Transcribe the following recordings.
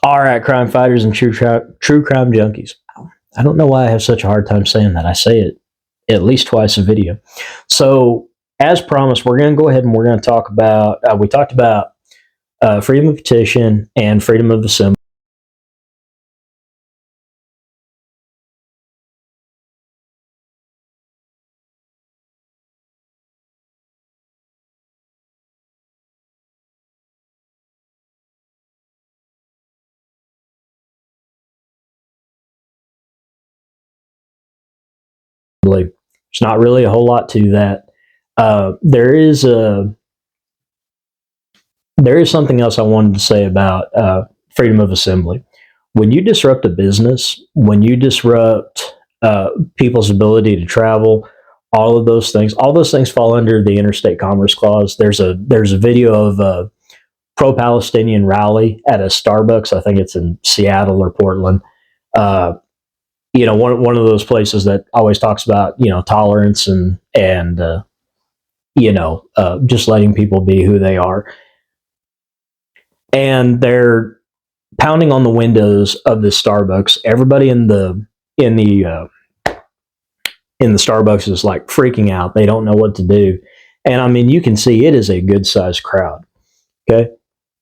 All right, crime fighters and true crime junkies. I don't know why I have such a hard time saying that. I say it at least twice a video. So, as promised, we're going to go ahead and we're going to talk about. We talked about freedom of petition and freedom of assembly. There's not really a whole lot to that. There is something else I wanted to say about freedom of assembly. When you disrupt a business, when you disrupt people's ability to travel, all those things fall under the Interstate Commerce Clause. There's a video of a pro-Palestinian rally at a Starbucks. I think it's in Seattle or Portland. One of those places that always talks about tolerance and just letting people be who they are. And they're pounding on the windows of the Starbucks. Everybody in the Starbucks is like freaking out. They don't know what to do. And I mean, you can see it is a good sized crowd. Okay.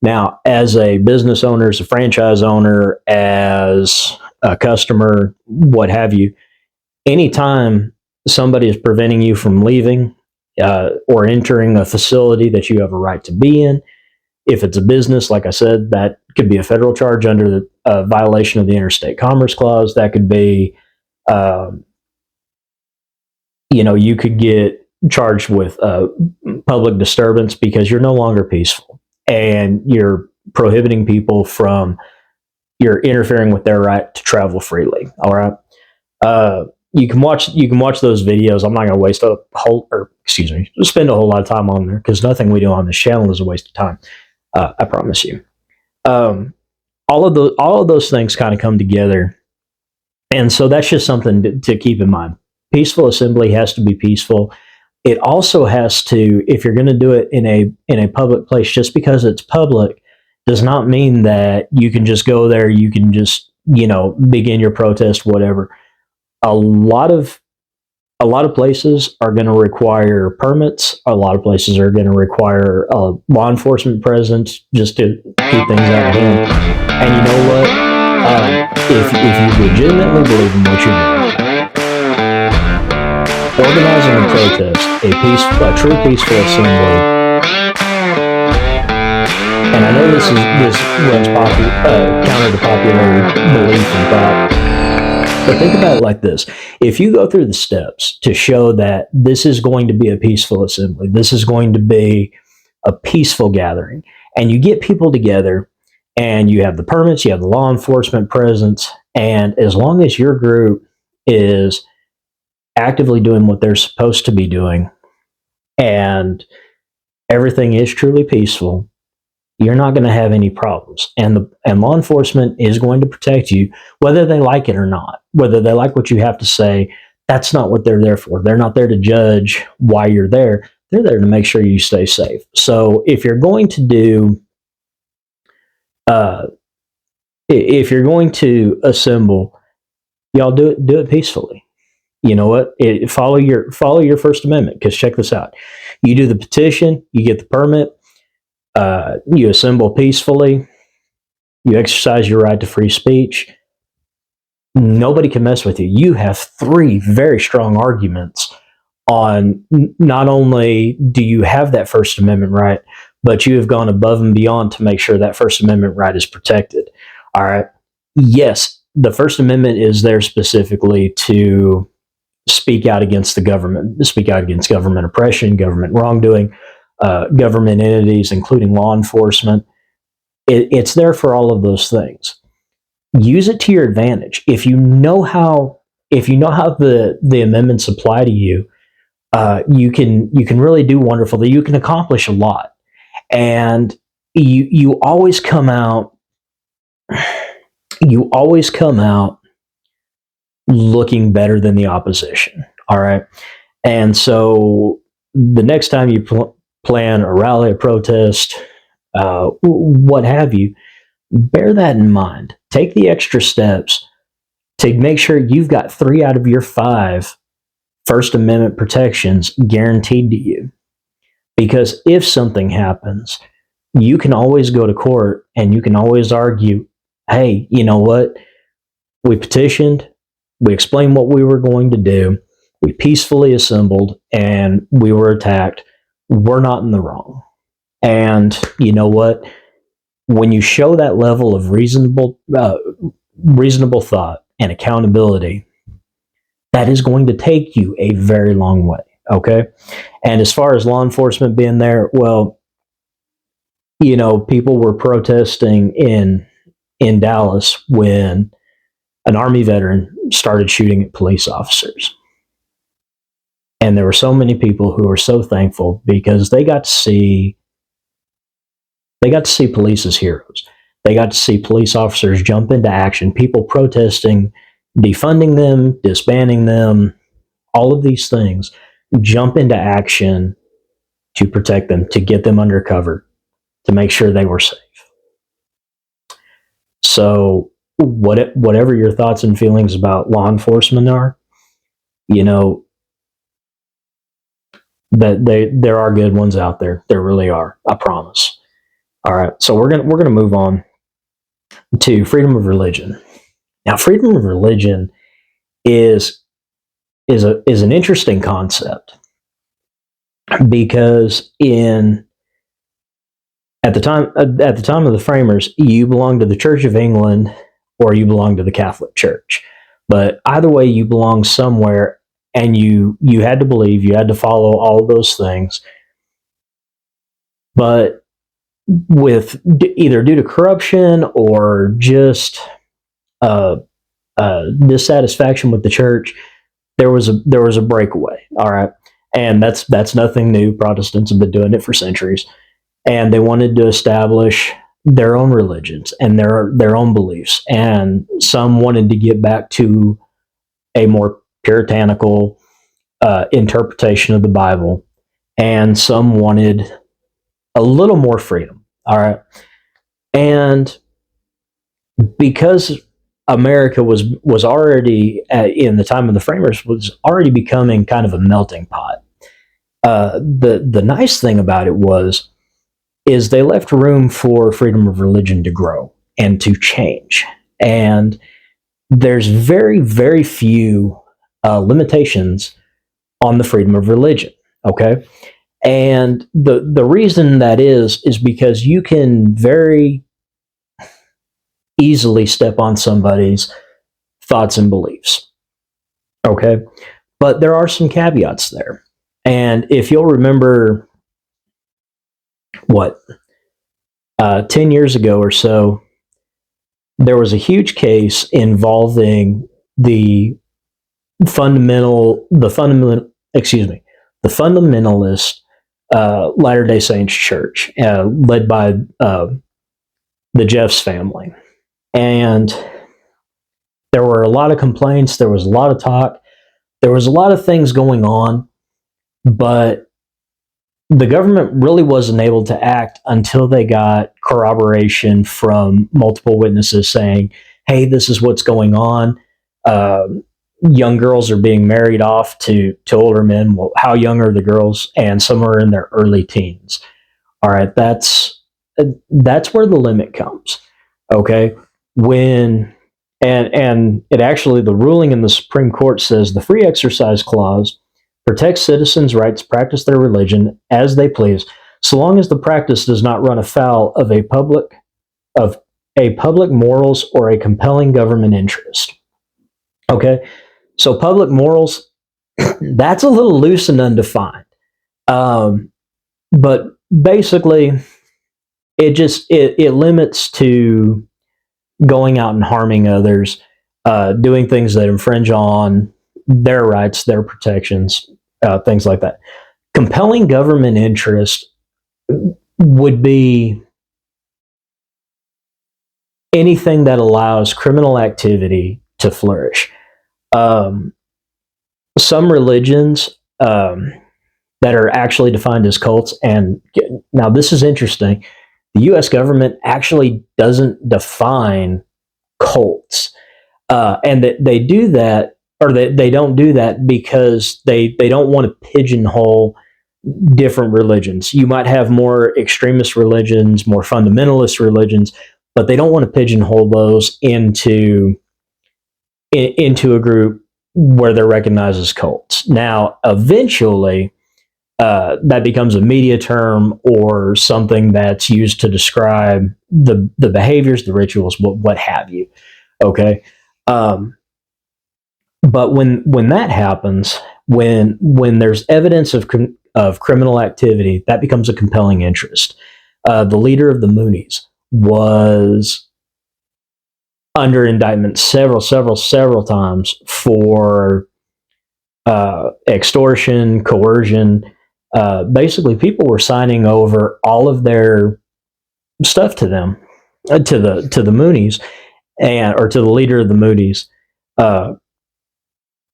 Now, as a business owner, as a franchise owner, as a customer, what have you, anytime somebody is preventing you from leaving or entering a facility that you have a right to be in, if it's a business, like I said, that could be a federal charge under the violation of the Interstate Commerce Clause. That could be, you could get charged with public disturbance because you're no longer peaceful and you're prohibiting people from, you're interfering with their right to travel freely. All right. You can watch those videos. I'm not going to spend a whole lot of time on there because nothing we do on this channel is a waste of time. I promise you. All of those things kind of come together, and so that's just something to keep in mind. Peaceful assembly has to be peaceful. It also has to, if you're going to do it in a public place, just because it's public does not mean that you can just go there. You can just begin your protest, whatever. A lot of places are going to require permits. A lot of places are going to require law enforcement presence just to keep things out of hand. And you know what? If you legitimately believe in what you're doing, organizing a protest, a true peaceful assembly, and I know this runs counter to popular belief and thought. But think about it like this. If you go through the steps to show that this is going to be a peaceful assembly, this is going to be a peaceful gathering, and you get people together and you have the permits, you have the law enforcement presence, and as long as your group is actively doing what they're supposed to be doing and everything is truly peaceful, you're not going to have any problems. And law enforcement is going to protect you, whether they like it or not, whether they like what you have to say. That's not what they're there for. They're not there to judge why you're there. They're there to make sure you stay safe. So if you're going to do, if you're going to assemble, y'all do it peacefully. You know what? Follow your First Amendment. Because check this out: you do the petition, you get the permit. You assemble peacefully, you exercise your right to free speech. Nobody can mess with you. You have three very strong arguments on not only do you have that First Amendment right, but you have gone above and beyond to make sure that First Amendment right is protected. All right. Yes, the First Amendment is there specifically to speak out against the government, speak out against government oppression, government wrongdoing, government entities, including law enforcement. It's there for all of those things. Use it to your advantage. If you know how the amendments apply to you, you can really do wonderful. You can accomplish a lot, and you always come out looking better than the opposition. All right, and so the next time you plan a rally, a protest, what have you, Bear that in mind. Take the extra steps to make sure you've got 3 out of your 5 First Amendment protections guaranteed to you. Because if something happens, you can always go to court and you can always argue, hey, you know what? We petitioned, we explained what we were going to do, we peacefully assembled, and we were attacked. We're not in the wrong. And you know what? When you show that level of reasonable thought and accountability, that is going to take you a very long way. Okay. And as far as law enforcement being there, well, people were protesting in Dallas when an Army veteran started shooting at police officers. And there were so many people who were so thankful because they got to see police as heroes. They got to see police officers jump into action, people protesting, defunding them, disbanding them, all of these things, jump into action to protect them, to get them undercover, to make sure they were safe. So, whatever your thoughts and feelings about law enforcement are, that there are good ones out there. There really are. I promise. All right, so we're gonna move on to freedom of religion. Now, freedom of religion is an interesting concept because at the time of the framers, you belonged to the Church of England or you belonged to the Catholic Church. But either way, you belonged somewhere, and you had to believe, you had to follow all of those things. But with either due to corruption or just dissatisfaction with the church, there was a breakaway. All right, and that's nothing new. Protestants have been doing it for centuries, and they wanted to establish their own religions and their own beliefs. And some wanted to get back to a more puritanical interpretation of the Bible, and some wanted a little more freedom. All right, and because America was already in the time of the framers was already becoming kind of a melting pot. The nice thing about it is they left room for freedom of religion to grow and to change. And there's very, very few limitations on the freedom of religion. Okay. And the reason that is because you can very easily step on somebody's thoughts and beliefs. Okay. But there are some caveats there. And if you'll remember, 10 years ago or so, there was a huge case involving the fundamentalist Latter-day Saints Church, led by the Jeffs family. And there were a lot of complaints. There was a lot of talk. There was a lot of things going on, but the government really wasn't able to act until they got corroboration from multiple witnesses saying, hey, this is what's going on. Young girls are being married off to older men. Well, how young are the girls? And some are in their early teens. All right, that's where the limit comes. Okay, and it actually, the ruling in the Supreme Court says the Free Exercise Clause protects citizens' rights to practice their religion as they please, so long as the practice does not run afoul of public morals or a compelling government interest. Okay, so public morals, that's a little loose and undefined, but basically, it limits to going out and harming others, doing things that infringe on their rights, their protections, things like that. Compelling government interest would be anything that allows criminal activity to flourish. Some religions that are actually defined as cults, and now this is interesting. The U.S. government actually doesn't define cults, and that they do that, or that they don't do that because they don't want to pigeonhole different religions. You might have more extremist religions, more fundamentalist religions, but they don't want to pigeonhole those into a group where they're recognized as cults. Now, eventually, that becomes a media term or something that's used to describe the behaviors, the rituals, what have you. Okay, but when that happens, when there's evidence of criminal activity, that becomes a compelling interest. The leader of the Moonies was under indictment several times for extortion, coercion. Basically, people were signing over all of their stuff to them, to the Moonies, or to the leader of the Moonies.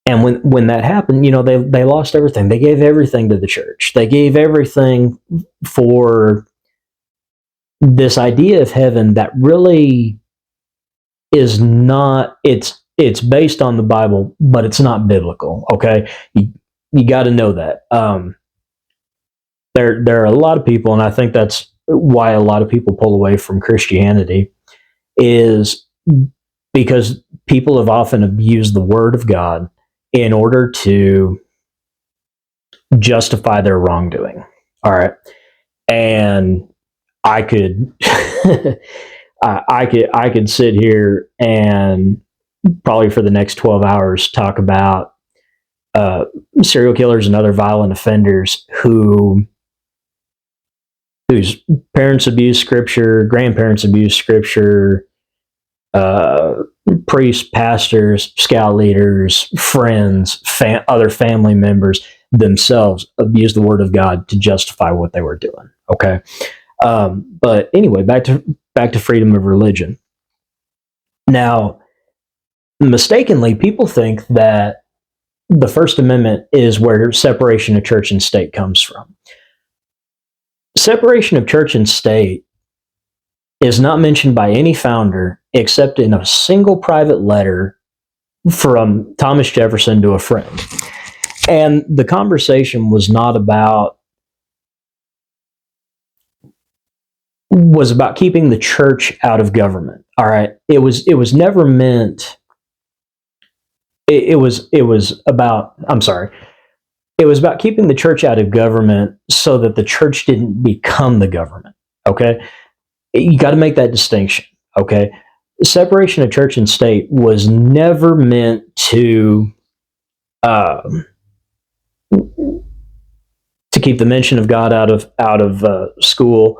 And when that happened, they lost everything. They gave everything to the church. They gave everything for this idea of heaven that really is not. It's based on the Bible, but it's not biblical. Okay, you got to know that. There are a lot of people, and I think that's why a lot of people pull away from Christianity, is because people have often abused the Word of God in order to justify their wrongdoing. All right, and I could, I could sit here and probably for the next 12 hours talk about serial killers and other violent offenders whose parents abuse Scripture, grandparents abuse Scripture, priests, pastors, scout leaders, friends, other family members themselves abuse the Word of God to justify what they were doing. Okay, but anyway, back to freedom of religion. Now, mistakenly, people think that the First Amendment is where separation of church and state comes from. Separation of church and state is not mentioned by any founder except in a single private letter from Thomas Jefferson to a friend. And the conversation was about keeping the church out of government. All right. It was never meant. It was about. I'm sorry. It was about keeping the church out of government so that the church didn't become the government. Okay. You got to make that distinction. Okay. Separation of church and state was never meant to keep the mention of God out of school,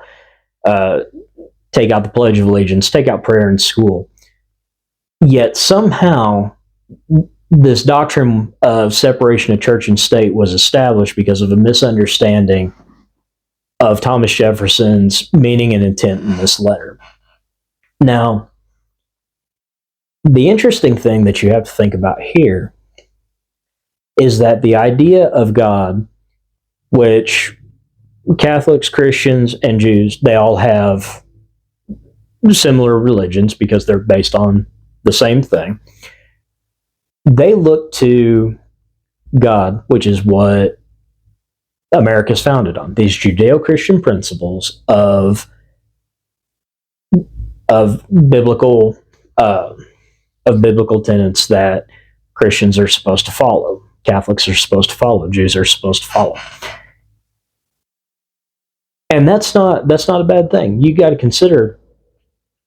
take out the Pledge of Allegiance, take out prayer in school. Yet somehow this doctrine of separation of church and state was established because of a misunderstanding of Thomas Jefferson's meaning and intent in this letter. Now, the interesting thing that you have to think about here is that the idea of God, which Catholics, Christians, and Jews, they all have similar religions because they're based on the same thing. They look to God, which is what America's founded on, these Judeo-Christian principles of biblical tenets that Christians are supposed to follow, Catholics are supposed to follow, Jews are supposed to follow. And that's not a bad thing. You got to consider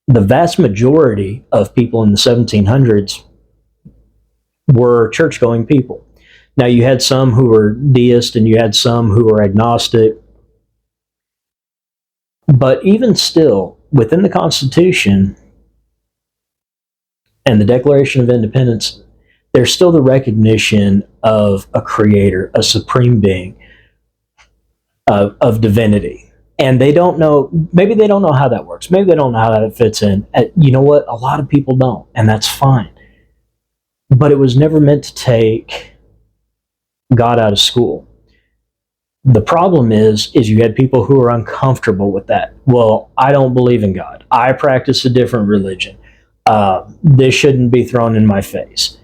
the vast majority of people in the 1700s were church-going people. Now, you had some who were deist and you had some who were agnostic. But even still, within the Constitution and the Declaration of Independence, there's still the recognition of a creator, a supreme being, of divinity. And maybe they don't know how that works. Maybe they don't know how that fits in. You know what? A lot of people don't, and that's fine. But it was never meant to take God out of school. The problem is you had people who are uncomfortable with that. Well, I don't believe in God. I practice a different religion. This shouldn't be thrown in my face.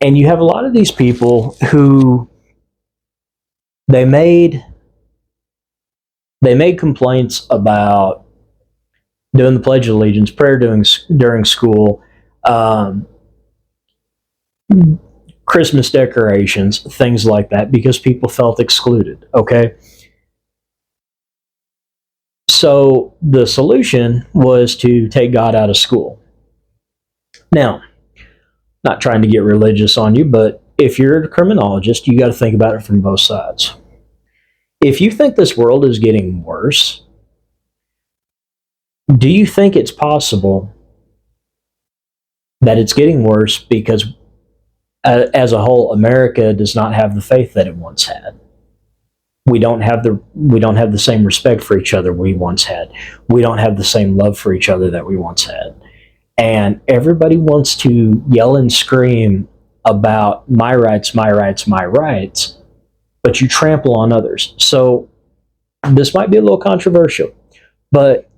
And you have a lot of these people who they made complaints about doing the Pledge of Allegiance, prayer during school, um, Christmas decorations, things like that, because people felt excluded. Okay, so the solution was to take God out of school. Now, not trying to get religious on you, but if you're a criminologist, you got to think about it from both sides. If you think this world is getting worse, do you think it's possible that it's getting worse because, as a whole, America does not have the faith that it once had? We don't have the same respect for each other we once had. We don't have the same love for each other that we once had. And everybody wants to yell and scream about my rights, my rights, my rights, but you trample on others. So this might be a little controversial, but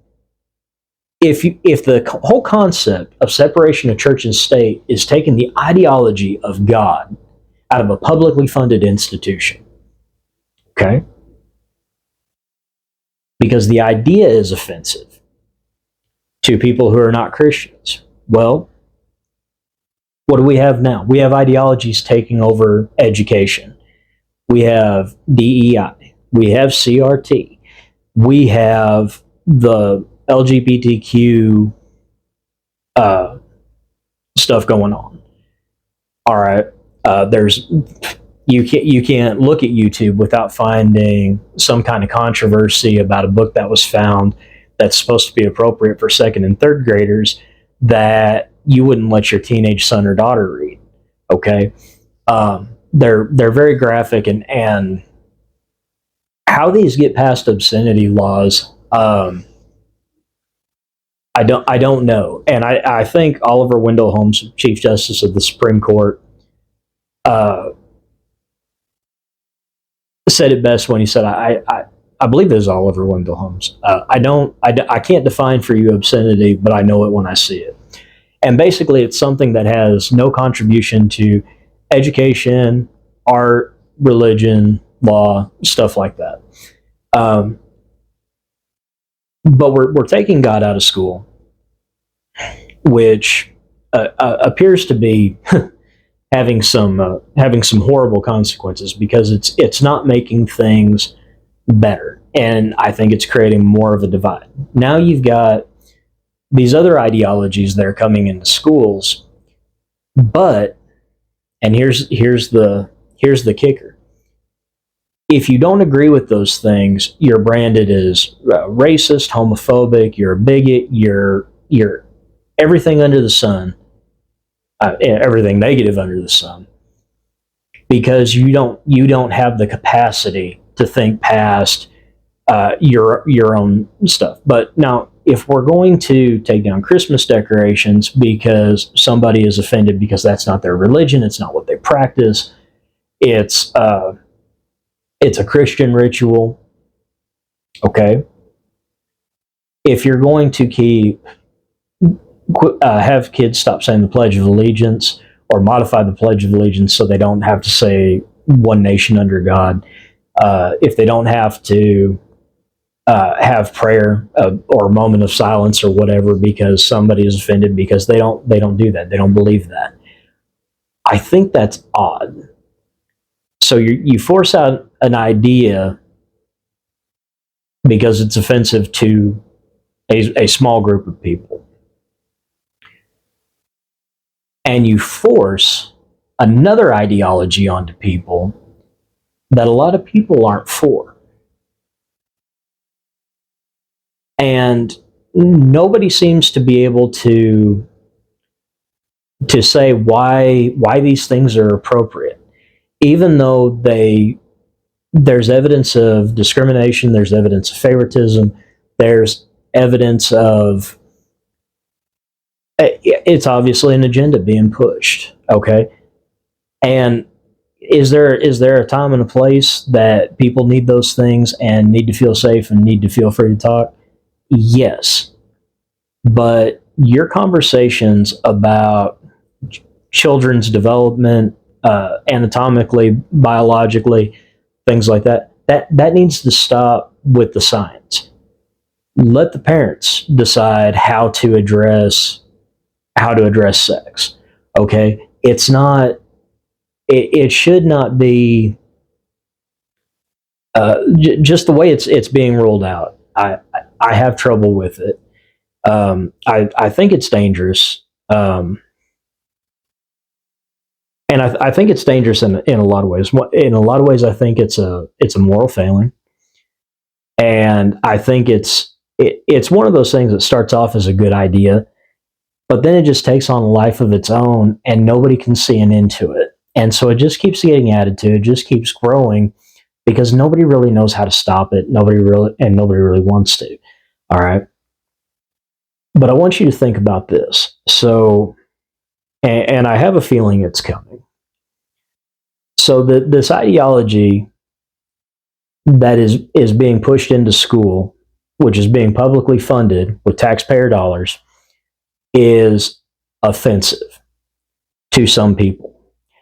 if the whole concept of separation of church and state is taking the ideology of God out of a publicly funded institution, okay, because the idea is offensive to people who are not Christians. Well, what do we have now? We have ideologies taking over education. We have DEI. We have CRT. We have the LGBTQ stuff going on. All right, there's you can't look at YouTube without finding some kind of controversy about a book that was found that's supposed to be appropriate for second and third graders that you wouldn't let your teenage son or daughter read. Okay, they're very graphic, and how these get past obscenity laws, I don't know. And I think Oliver Wendell Holmes, Chief Justice of the Supreme Court, uh, said it best when he said, I believe it was Oliver Wendell Holmes. I can't define for you obscenity, but I know it when I see it. And basically, it's something that has no contribution to education, art, religion, law, stuff like that. Um, but we're taking God out of school, which appears to be having some horrible consequences because it's not making things better, and I think it's creating more of a divide. Now you've got these other ideologies that are coming into schools, but and here's the kicker: if you don't agree with those things, you're branded as racist, homophobic, you're a bigot, you're everything under the sun, everything negative under the sun, because you don't have the capacity to think past your own stuff. But now, if we're going to take down Christmas decorations because somebody is offended because that's not their religion, it's not what they practice, it's a Christian ritual, okay. If you're going to have kids stop saying the Pledge of Allegiance or modify the Pledge of Allegiance so they don't have to say one nation under God, if they don't have to have prayer or a moment of silence or whatever because somebody is offended because they don't do that, they don't believe that, I think that's odd. So you force out an idea because it's offensive to a small group of people, and you force another ideology onto people that a lot of people aren't for. And nobody seems to be able to say why these things are appropriate, even though there's evidence of discrimination, there's evidence of favoritism, there's evidence of it's obviously an agenda being pushed, okay? And is there a time and a place that people need those things and need to feel safe and need to feel free to talk? Yes, but your conversations about children's development, anatomically, biologically, things like that needs to stop with the science. Let the parents decide how to address sex. Okay, it's not. It should not be just the way it's being rolled out. I have trouble with it. I think it's dangerous, and I think it's dangerous in a lot of ways. In a lot of ways, I think it's a moral failing, and I think it's one of those things that starts off as a good idea, but then it just takes on a life of its own, and nobody can see an end to it, and so it just keeps getting added to. It just keeps growing because nobody really knows how to stop it. Nobody really wants to. All right. But I want you to think about this. So, and I have a feeling it's coming. So this ideology that is being pushed into school, which is being publicly funded with taxpayer dollars, is offensive to some people,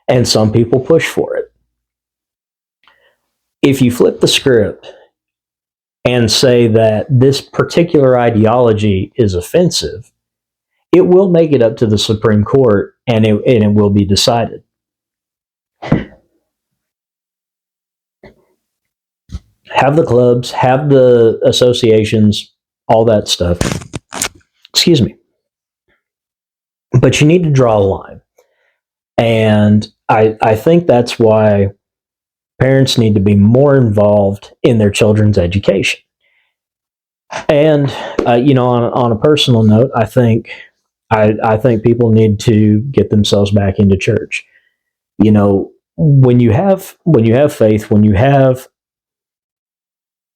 and some people push for it. If you flip the script and say that this particular ideology is offensive, it will make it up to the Supreme Court, and it will be decided. Have the clubs, have the associations, all that stuff. Excuse me. But you need to draw a line. And I think that's why parents need to be more involved in their children's education. And on a personal note, I think people need to get themselves back into church. When you have faith, when you have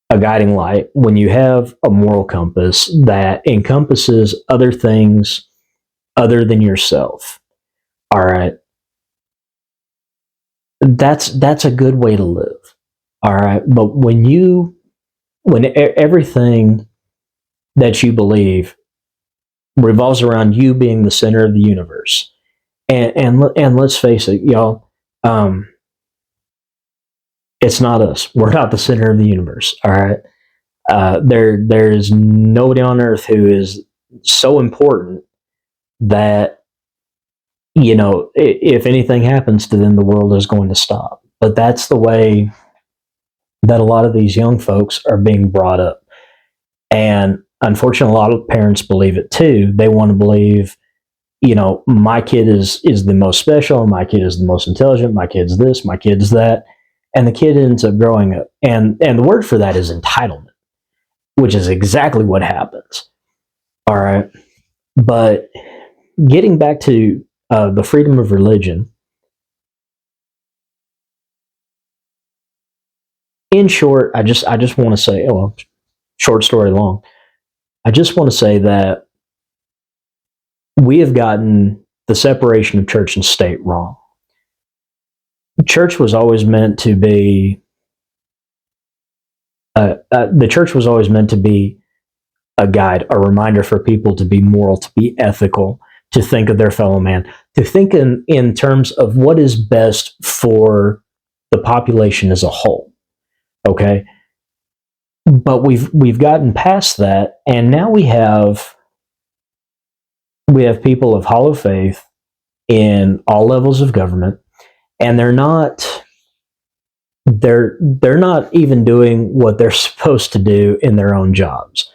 a guiding light, when you have a moral compass that encompasses other things other than yourself, all right, that's a good way to live. All right, but when everything that you believe revolves around you being the center of the universe, and let's face it, y'all, it's not us. We're not the center of the universe. All right. There is nobody on earth who is so important that if anything happens to them, the world is going to stop. But that's the way that a lot of these young folks are being brought up, and unfortunately, a lot of parents believe it too. They want to believe, my kid is the most special, my kid is the most intelligent, my kid's this, my kid's that, and the kid ends up growing up, and the word for that is entitlement, which is exactly what happens. All right. But getting back to the freedom of religion, in short, I just want to say, well, short story long, I just want to say that we have gotten the separation of church and state wrong. Church was always meant to be, the church was always meant to be a guide, a reminder for people to be moral, to be ethical, to think of their fellow man, to think in terms of what is best for the population as a whole. Okay, but we've gotten past that, and now we have people of hollow faith in all levels of government, and they're not even doing what they're supposed to do in their own jobs.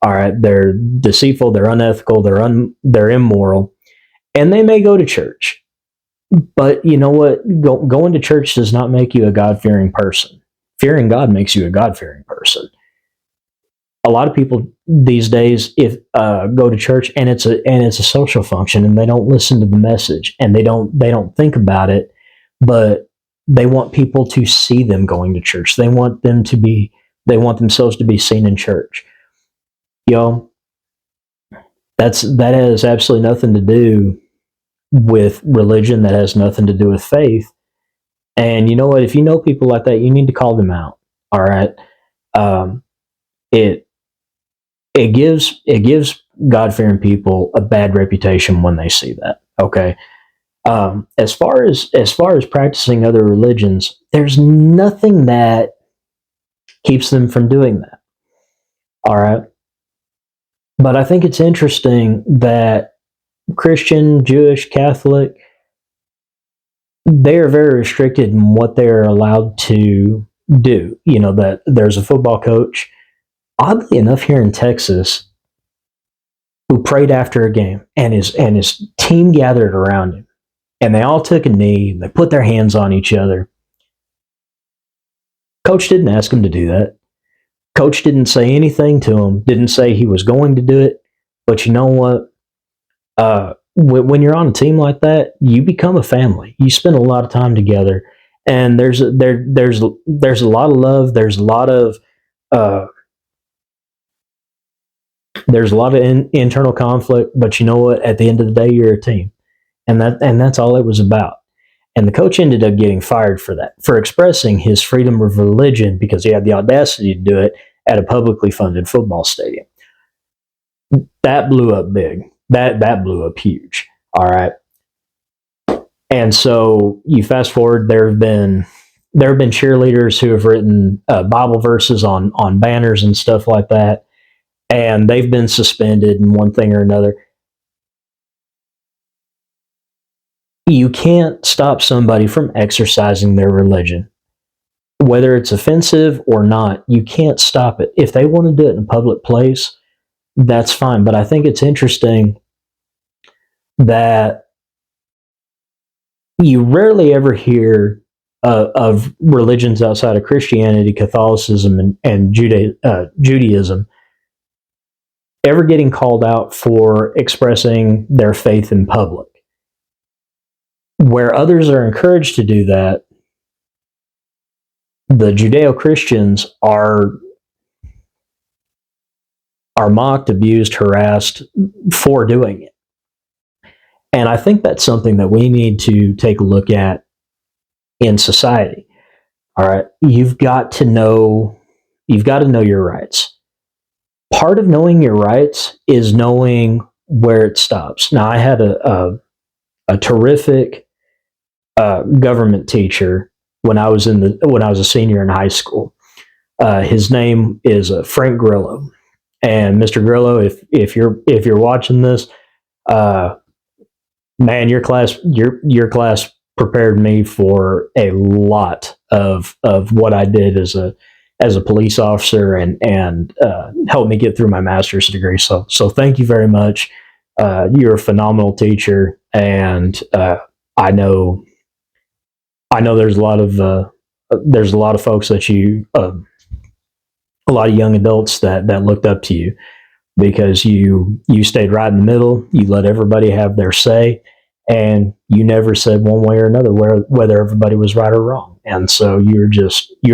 All right, they're deceitful, they're unethical, they're immoral, and they may go to church. But you know what? Going to church does not make you a God-fearing person. Fearing God makes you a God-fearing person. A lot of people these days, if go to church and it's a social function, and they don't listen to the message, and they don't think about it, but they want people to see them going to church. They want themselves to be seen in church. Yo, that has absolutely nothing to do with religion. That has nothing to do with faith. And you know what? If you know people like that, you need to call them out. All right. Um, it it gives God fearing people a bad reputation when they see that. Okay. As far as practicing other religions, there's nothing that keeps them from doing that. All right. But I think it's interesting that Christian, Jewish, Catholic, they are very restricted in what they're allowed to do. You know, that there's a football coach, oddly enough, here in Texas, who prayed after a game, and his team gathered around him, and they all took a knee, and they put their hands on each other. Coach didn't ask him to do that. Coach didn't say anything to him, didn't say he was going to do it. But you know what? When you're on a team like that, you become a family. You spend a lot of time together, and there's a lot of love. Uh, there's a lot of internal conflict. But you know what? At the end of the day, you're a team, and that's all it was about. And the coach ended up getting fired for that, for expressing his freedom of religion because he had the audacity to do it at a publicly funded football stadium. That blew up big. That blew up huge. All right. And so you fast forward, there have been cheerleaders who have written Bible verses on banners and stuff like that, and they've been suspended in one thing or another. You can't stop somebody from exercising their religion, whether it's offensive or not. You can't stop it. If they want to do it in a public place, that's fine. But I think it's interesting that you rarely ever hear of religions outside of Christianity, Catholicism, and Judaism ever getting called out for expressing their faith in public. Where others are encouraged to do that, the Judeo-Christians are mocked, abused, harassed for doing it. And I think that's something that we need to take a look at in society. All right, you've got to know your rights. Part of knowing your rights is knowing where it stops. Now, I had a terrific government teacher when I was a senior in high school. His name is Frank Grillo, and Mr. Grillo, if you're watching this, uh, man, your class prepared me for a lot of what I did as a police officer, and helped me get through my master's degree. So thank you very much. You're a phenomenal teacher, and I know I know there's a lot of folks that a lot of young adults that looked up to you because you stayed right in the middle. You let everybody have their say, and you never said one way or another whether everybody was right or wrong. And so you're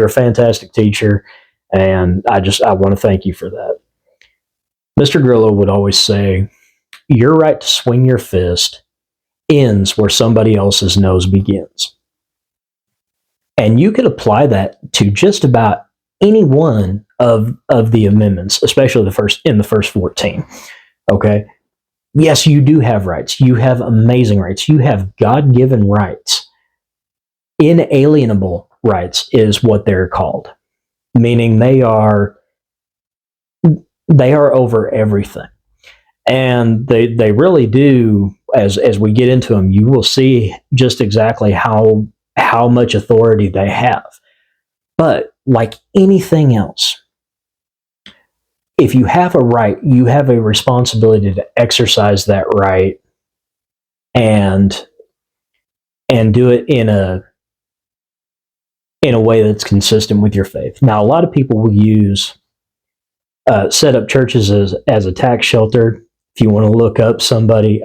a fantastic teacher, and I want to thank you for that. Mr. Grillo would always say, "Your right to swing your fist ends where somebody else's nose begins." And you could apply that to just about any one of the amendments, especially the first 14. Okay. Yes, you do have rights. You have amazing rights. You have God-given rights. Inalienable rights is what they're called, meaning they are over everything. And they really do, as we get into them, you will see just exactly how much authority they have. But like anything else, if you have a right, you have a responsibility to exercise that right and do it in a way that's consistent with your faith. Now, a lot of people will set up churches as a tax shelter. If you want to look up somebody,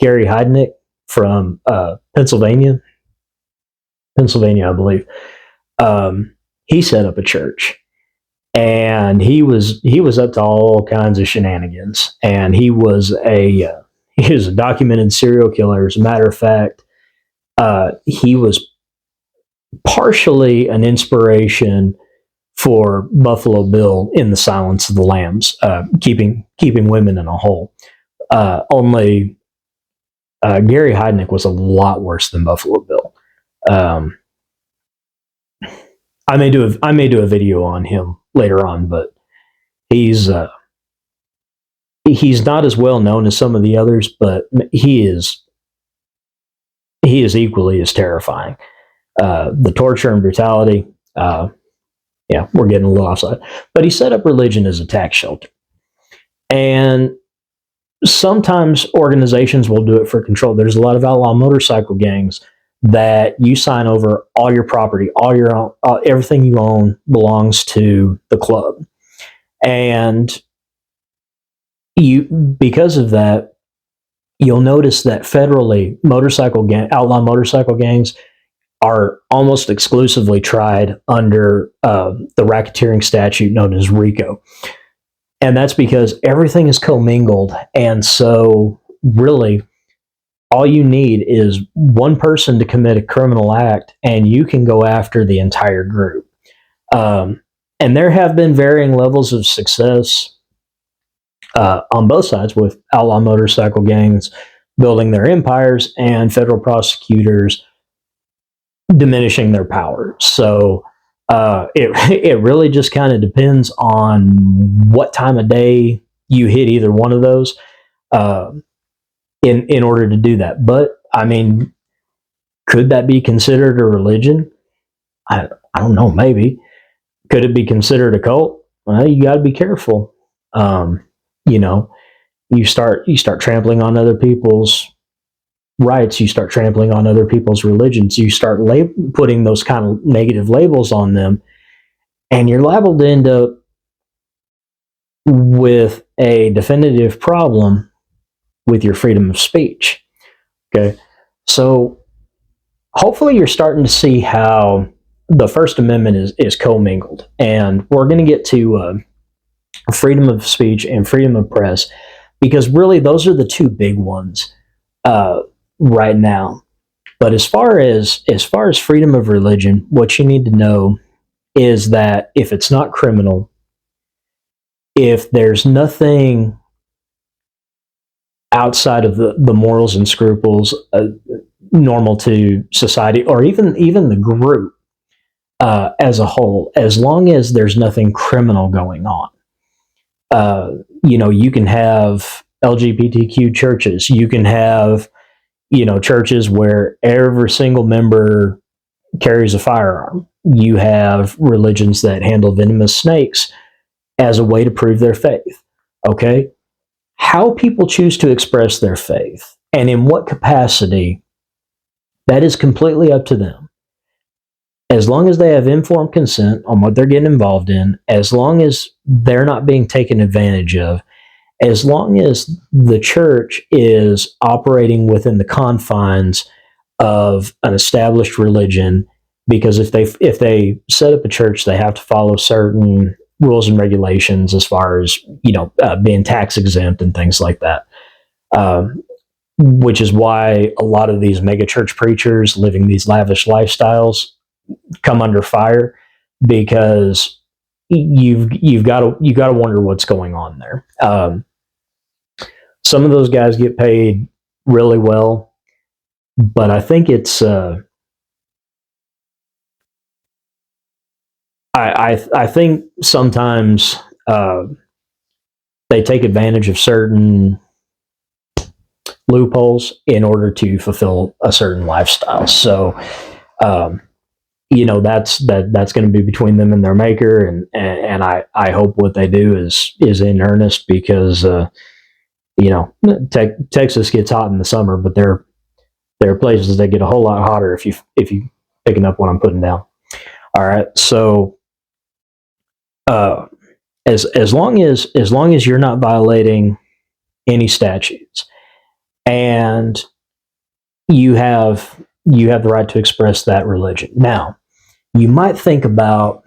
Gary Heidnick from Pennsylvania, I believe, he set up a church, and he was up to all kinds of shenanigans, and he was a documented serial killer. As a matter of fact, he was partially an inspiration for Buffalo Bill in The Silence of the Lambs, keeping women in a hole. Only Gary Heidnik was a lot worse than Buffalo Bill. I may do a video on him later on, but he's not as well known as some of the others, but he is equally as terrifying. The torture and brutality. Yeah, we're getting a little offside. But he set up religion as a tax shelter. And sometimes organizations will do it for control. There's a lot of outlaw motorcycle gangs that you sign over all your property, all your own, everything you own belongs to the club. And because of that, you'll notice that federally outlaw motorcycle gangs are almost exclusively tried under the racketeering statute known as RICO. And that's because everything is commingled. And so really, all you need is one person to commit a criminal act, and you can go after the entire group. And there have been varying levels of success on both sides, with outlaw motorcycle gangs building their empires and federal prosecutors diminishing their power. So it really just kind of depends on what time of day you hit either one of those in order to do that. But I mean, could that be considered a religion? I don't know. Maybe. Could it be considered a cult? Well, you got to be careful. You know, you start trampling on other people's rights, you start trampling on other people's religions, you start putting those kind of negative labels on them, and you're liable to end up with a definitive problem with your freedom of speech. Okay, so hopefully you're starting to see how the First Amendment is commingled, and we're going to get to freedom of speech and freedom of press, because really those are the two big ones right now. But as far as freedom of religion, what you need to know is that if it's not criminal, if there's nothing outside of the morals and scruples normal to society, or even the group as a whole, as long as there's nothing criminal going on, you can have LGBTQ churches, you can have churches where every single member carries a firearm. You have religions that handle venomous snakes as a way to prove their faith. Okay? How people choose to express their faith and in what capacity, that is completely up to them. As long as they have informed consent on what they're getting involved in, as long as they're not being taken advantage of, as long as the church is operating within the confines of an established religion, because if they set up a church, they have to follow certain rules and regulations as far as being tax exempt and things like that. Which is why a lot of these mega church preachers living these lavish lifestyles come under fire, because you've got to wonder what's going on there. Some of those guys get paid really well, but I think it's I think sometimes they take advantage of certain loopholes in order to fulfill a certain lifestyle. So that's going to be between them and their maker, and I hope what they do is in earnest, because Texas gets hot in the summer, but there are places that get a whole lot hotter if you picking up what I'm putting down. All right, so as long as you're not violating any statutes, and you have the right to express that religion. Now, you might think about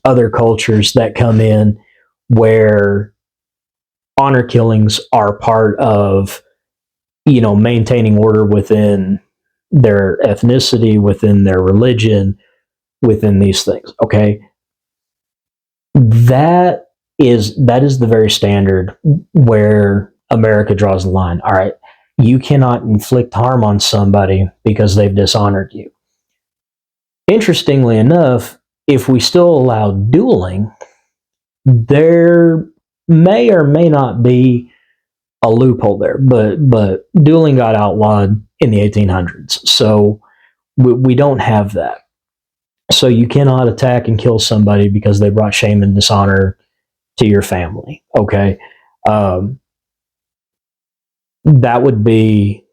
other cultures that come in where honor killings are part of, maintaining order within their ethnicity, within their religion, within these things. Okay, that is the very standard where America draws the line. All right, you cannot inflict harm on somebody because they've dishonored you. Interestingly enough, if we still allow dueling, there may or may not be a loophole there, but dueling got outlawed in the 1800s, so we don't have that. So you cannot attack and kill somebody because they brought shame and dishonor to your family. Okay, um, that would be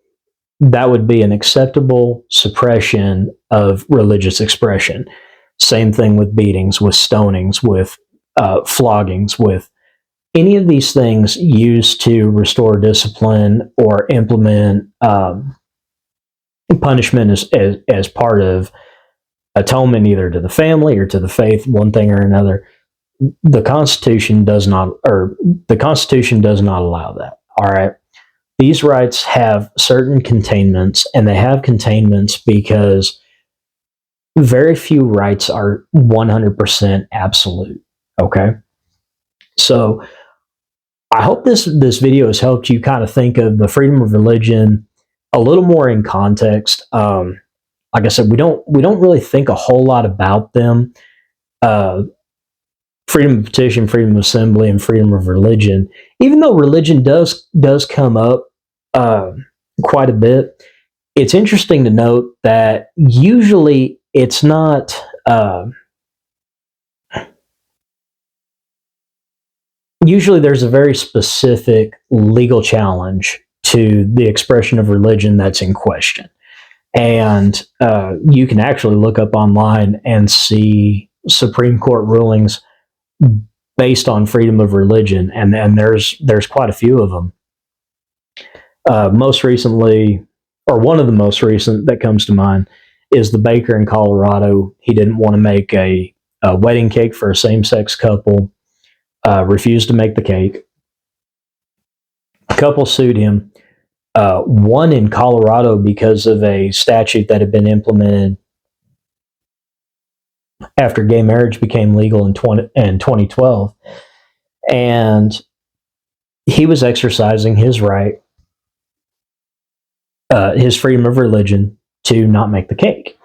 an acceptable suppression of religious expression. Same thing with beatings, with stonings, with floggings, with any of these things used to restore discipline or implement punishment as part of atonement, either to the family or to the faith, one thing or another. The Constitution does not, or the Constitution does not allow that. All right. These rights have certain containments, and they have containments because very few rights are 100% absolute. Okay. So I hope this video has helped you kind of think of the freedom of religion a little more in context. Like I said, we don't really think a whole lot about them. Uh, Freedom of petition, freedom of assembly, and freedom of religion. Even though religion does come up uh, quite a bit, it's interesting to note that usually it's not. Usually, there's a very specific legal challenge to the expression of religion that's in question, and you can actually look up online and see Supreme Court rulings based on freedom of religion, and there's quite a few of them. Most recently, or one of the most recent that comes to mind, is the baker in Colorado. He didn't want to make a wedding cake for a same-sex couple, refused to make the cake. The couple sued him, won in Colorado because of a statute that had been implemented after gay marriage became legal in 2012. And he was exercising his right, his freedom of religion, to not make the cake.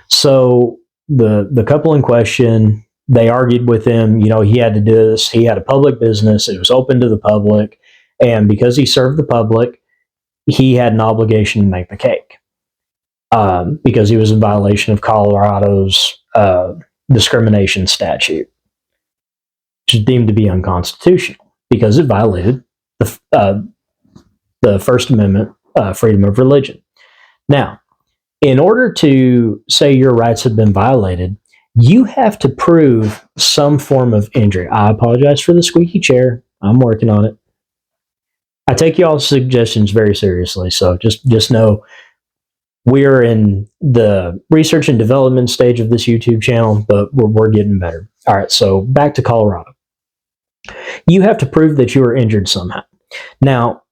So the couple in question, they argued with him. You know, he had to do this. He had a public business. It was open to the public, and because he served the public, he had an obligation to make the cake, because he was in violation of Colorado's discrimination statute, which is deemed to be unconstitutional because it violated the First Amendment, freedom of religion. Now, in order to say your rights have been violated, you have to prove some form of injury. I apologize for the squeaky chair. I'm working on it. I take y'all's suggestions very seriously, so just know we're in the research and development stage of this YouTube channel, but we're getting better. All right, so back to Colorado. You have to prove that you were injured somehow. Now,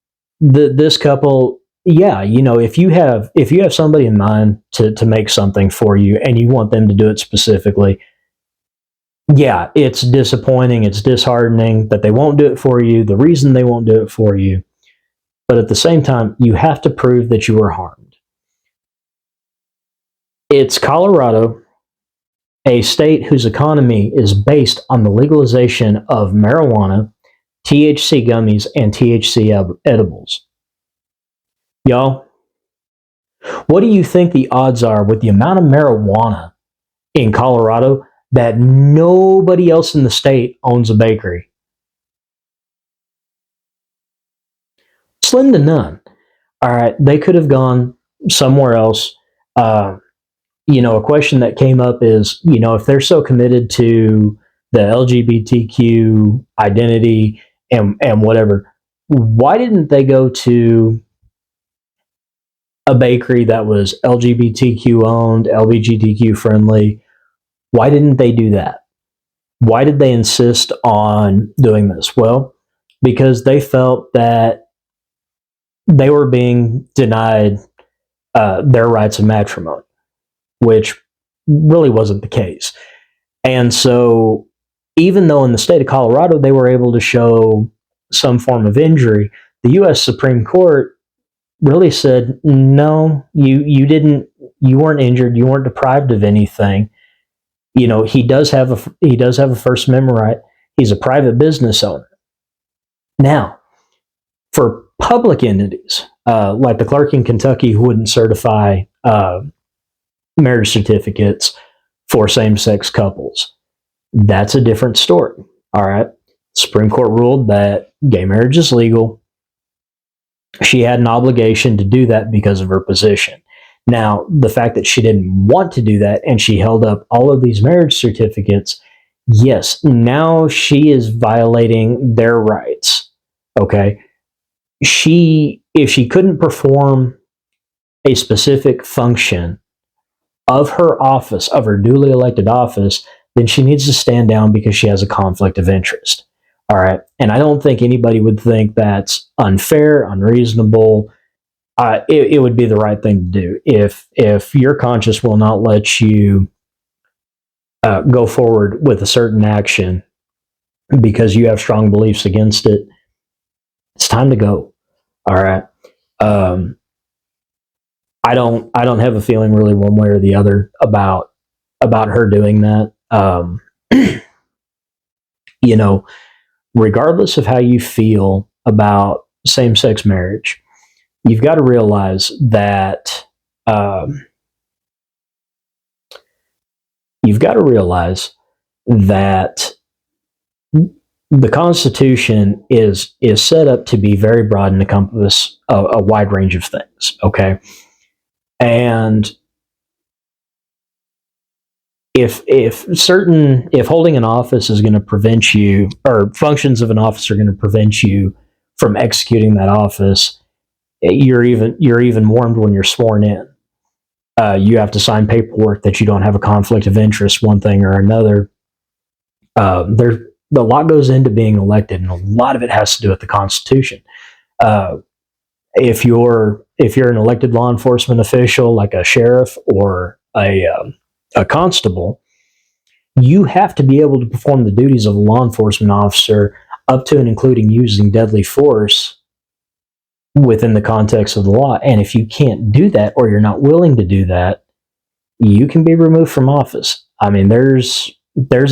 this couple, yeah, you know, if you have somebody in mind to make something for you and you want them to do it specifically, yeah, it's disappointing, it's disheartening that they won't do it for you, the reason they won't do it for you. But at the same time, you have to prove that you were harmed. It's Colorado, a state whose economy is based on the legalization of marijuana, THC gummies, and THC edibles. Y'all, what do you think the odds are with the amount of marijuana in Colorado that nobody else in the state owns a bakery? Slim to none. All right, they could have gone somewhere else. You know, a question that came up is, you know, if they're so committed to the LGBTQ identity and whatever, why didn't they go to a bakery that was LGBTQ owned, LGBTQ friendly? Why didn't they do that? Why did they insist on doing this? Well, because they felt that they were being denied their rights of matrimony, which really wasn't the case. And so, even though in the state of Colorado they were able to show some form of injury, the U.S. Supreme Court really said, no, you weren't injured, you weren't deprived of anything. He does have a First Amendment right. He's a private business owner. Now, for public entities, like the clerk in Kentucky who wouldn't certify marriage certificates for same-sex couples, that's a different story. All right. Supreme Court ruled that gay marriage is legal. She had an obligation to do that because of her position. Now, the fact that she didn't want to do that and she held up all of these marriage certificates, yes, now she is violating their rights. Okay. If she couldn't perform a specific function of her office, of her duly elected office, then she needs to stand down because she has a conflict of interest. All right. And I don't think anybody would think that's unfair, unreasonable. It would be the right thing to do. If your conscience will not let you go forward with a certain action because you have strong beliefs against it, it's time to go. All right. I don't have a feeling really one way or the other about her doing that. Regardless of how you feel about same-sex marriage, you've got to realize that the Constitution is set up to be very broad and encompass a wide range of things. Okay, and if holding an office is going to prevent you, or functions of an office are going to prevent you from executing that office, you're even warned when you're sworn in. You have to sign paperwork that you don't have a conflict of interest, one thing or another. A lot goes into being elected, and a lot of it has to do with the Constitution. If you're an elected law enforcement official, like a sheriff or a constable, you have to be able to perform the duties of a law enforcement officer up to and including using deadly force within the context of the law. And if you can't do that, or you're not willing to do that, you can be removed from office. I mean, there's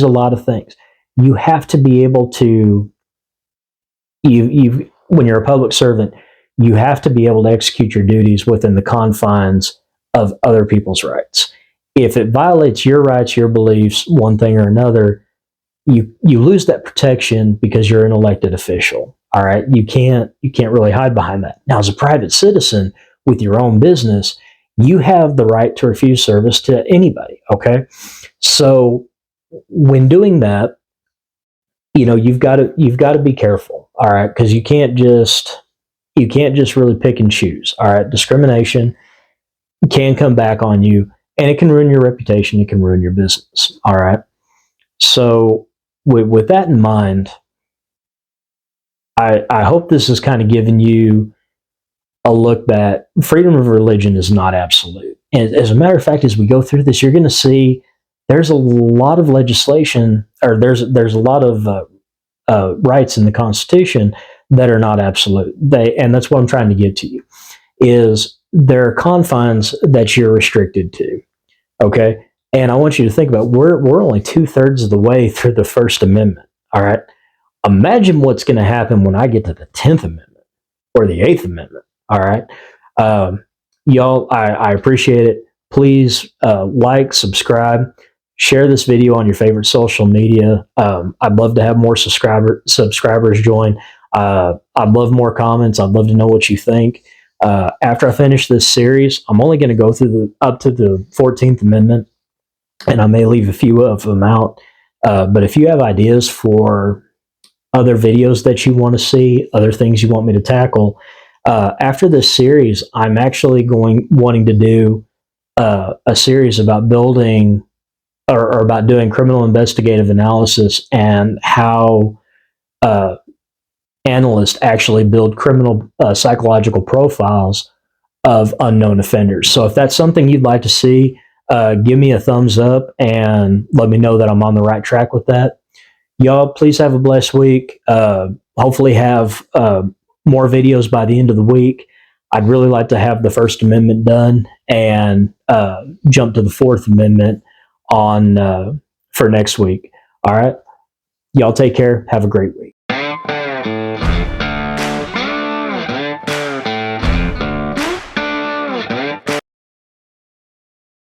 a lot of things. You have to be able to, when you're a public servant, you have to be able to execute your duties within the confines of other people's rights. If it violates your rights, your beliefs, one thing or another, you lose that protection because you're an elected official. All right, you can't really hide behind that. Now, as a private citizen with your own business, you have the right to refuse service to anybody. Okay, so when doing that, you've got to be careful. All right, because you can't just really pick and choose. All right, discrimination can come back on you, and it can ruin your reputation. It can ruin your business. All right. So with that in mind, I hope this has kind of given you a look that freedom of religion is not absolute. And as a matter of fact, as we go through this, you're going to see there's a lot of legislation, or there's a lot of rights in the Constitution that are not absolute. And that's what I'm trying to get to you, is there are confines that you're restricted to. Okay. And I want you to think about, we're only 2/3 of the way through the First Amendment. All right. Imagine what's going to happen when I get to the 10th Amendment or the 8th Amendment. All right. Y'all, I appreciate it. Please like, subscribe, share this video on your favorite social media. I'd love to have more subscribers join. I'd love more comments. I'd love to know what you think. After I finish this series, I'm only going to go through up to the 14th Amendment, and I may leave a few of them out. But if you have ideas for other videos that you want to see, other things you want me to tackle, after this series, I'm actually wanting to do a series about building or about doing criminal investigative analysis, and how analysts actually build criminal psychological profiles of unknown offenders. So if that's something you'd like to see, give me a thumbs up and let me know that I'm on the right track with that. Y'all, please have a blessed week. Hopefully, have more videos by the end of the week. I'd really like to have the First Amendment done and jump to the Fourth Amendment on for next week. All right. Y'all take care. Have a great week.